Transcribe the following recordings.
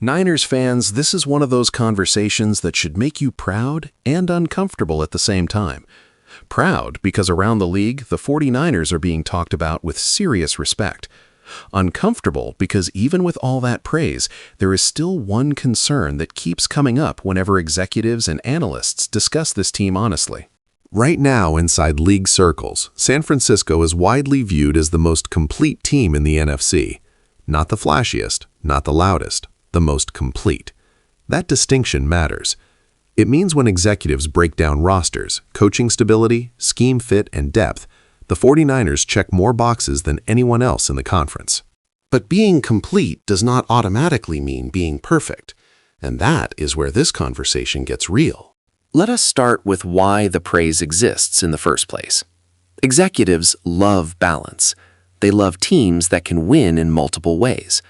Niners fans, this is one of those conversations that should make you proud and uncomfortable at the same time. Proud because around the league, the 49ers are being talked about with serious respect. Uncomfortable because even with all that praise, there is still one concern that keeps coming up whenever executives and analysts discuss this team honestly. Right now, inside league circles, San Francisco is widely viewed as the most complete team in the NFC. Not the flashiest, not the loudest, the most complete. That distinction matters. It means when executives break down rosters, coaching stability, scheme fit, and depth, the 49ers check more boxes than anyone else in the conference. But being complete does not automatically mean being perfect, and that is where this conversation gets real. Let us start with why the praise exists in the first place. Executives love balance. They love teams that can win in multiple ways.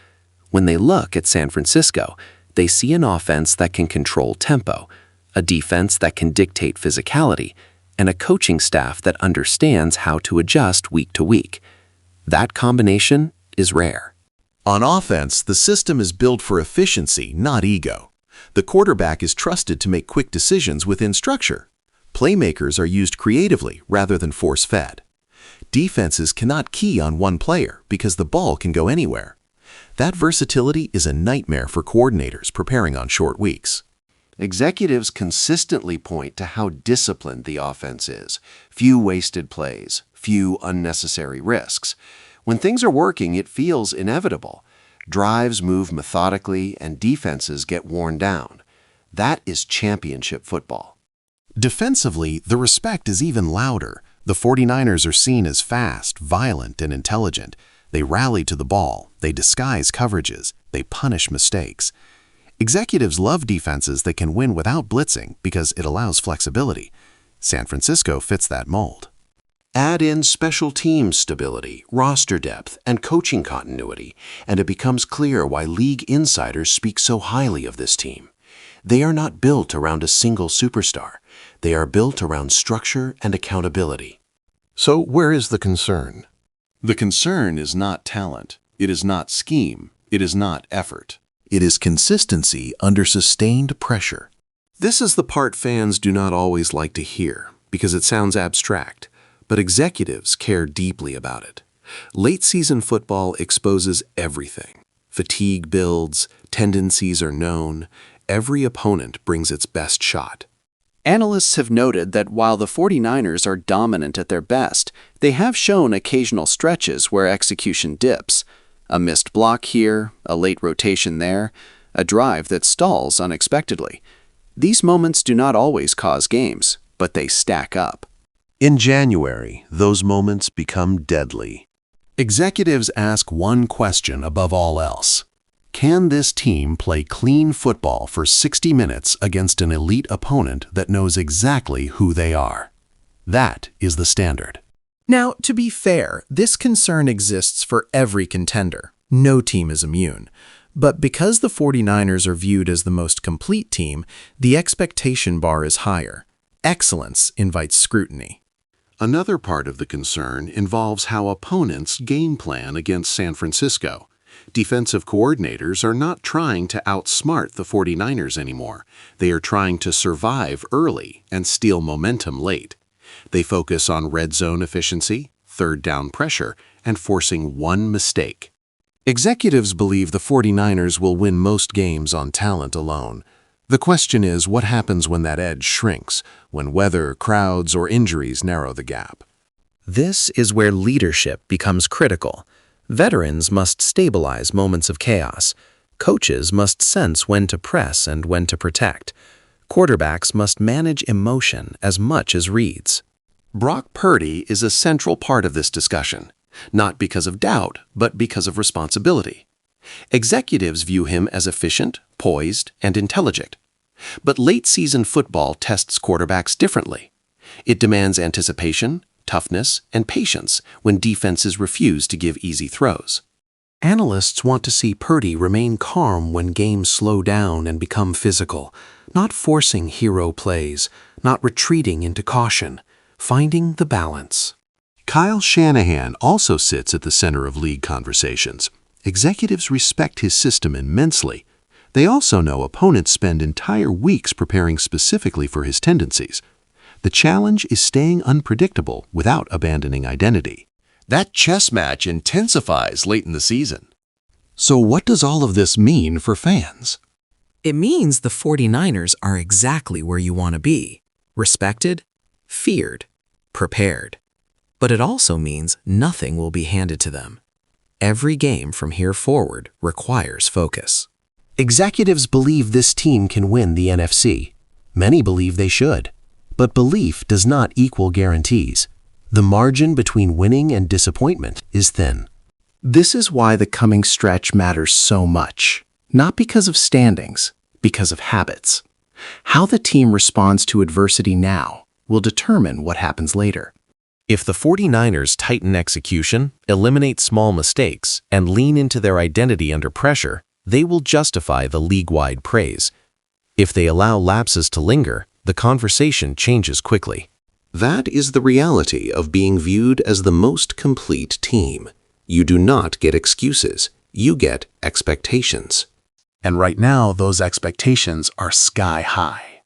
When they look at San Francisco, they see an offense that can control tempo, a defense that can dictate physicality, and a coaching staff that understands how to adjust week to week. That combination is rare. On offense, the system is built for efficiency, not ego. The quarterback is trusted to make quick decisions within structure. Playmakers are used creatively rather than force-fed. Defenses cannot key on one player because the ball can go anywhere. That versatility is a nightmare for coordinators preparing on short weeks. Executives consistently point to how disciplined the offense is. Few wasted plays, few unnecessary risks. When things are working, it feels inevitable. Drives move methodically and defenses get worn down. That is championship football. Defensively, the respect is even louder. The 49ers are seen as fast, violent, and intelligent. They rally to the ball, they disguise coverages, they punish mistakes. Executives love defenses that can win without blitzing because it allows flexibility. San Francisco fits that mold. Add in special teams stability, roster depth, and coaching continuity, and it becomes clear why league insiders speak so highly of this team. They are not built around a single superstar. They are built around structure and accountability. So where is the concern? The concern is not talent. It is not scheme. It is not effort. It is consistency under sustained pressure. This is the part fans do not always like to hear because it sounds abstract, but executives care deeply about it. Late-season football exposes everything. Fatigue builds, tendencies are known, every opponent brings its best shot. Analysts have noted that while the 49ers are dominant at their best, they have shown occasional stretches where execution dips. A missed block here, a late rotation there, a drive that stalls unexpectedly. These moments do not always cause games, but they stack up. In January, those moments become deadly. Executives ask one question above all else. Can this team play clean football for 60 minutes against an elite opponent that knows exactly who they are? That is the standard. Now, to be fair, this concern exists for every contender. No team is immune. But because the 49ers are viewed as the most complete team, the expectation bar is higher. Excellence invites scrutiny. Another part of the concern involves how opponents game plan against San Francisco. Defensive coordinators are not trying to outsmart the 49ers anymore. They are trying to survive early and steal momentum late. They focus on red zone efficiency, third down pressure, and forcing one mistake. Executives believe the 49ers will win most games on talent alone. The question is, what happens when that edge shrinks, when weather, crowds, or injuries narrow the gap? This is where leadership becomes critical. Veterans must stabilize moments of chaos. Coaches must sense when to press and when to protect. Quarterbacks must manage emotion as much as reads. Brock Purdy is a central part of this discussion, not because of doubt, but because of responsibility. Executives view him as efficient, poised, and intelligent. But late-season football tests quarterbacks differently. It demands anticipation, toughness, and patience when defenses refuse to give easy throws. Analysts want to see Purdy remain calm when games slow down and become physical, not forcing hero plays, not retreating into caution, finding the balance. Kyle Shanahan also sits at the center of league conversations. Executives respect his system immensely. They also know opponents spend entire weeks preparing specifically for his tendencies. The challenge is staying unpredictable without abandoning identity. That chess match intensifies late in the season. So what does all of this mean for fans? It means the 49ers are exactly where you want to be: respected, feared, prepared. But it also means nothing will be handed to them. Every game from here forward requires focus. Executives believe this team can win the NFC. Many believe they should. But belief does not equal guarantees. The margin between winning and disappointment is thin. This is why the coming stretch matters so much. Not because of standings, because of habits. How the team responds to adversity now will determine what happens later. If the 49ers tighten execution, eliminate small mistakes, and lean into their identity under pressure, they will justify the league-wide praise. If they allow lapses to linger, the conversation changes quickly. That is the reality of being viewed as the most complete team. You do not get excuses. You get expectations. And right now, those expectations are sky high.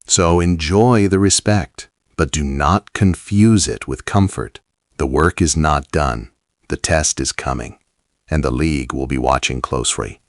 So enjoy the respect, but do not confuse it with comfort. The work is not done. The test is coming, and the league will be watching closely.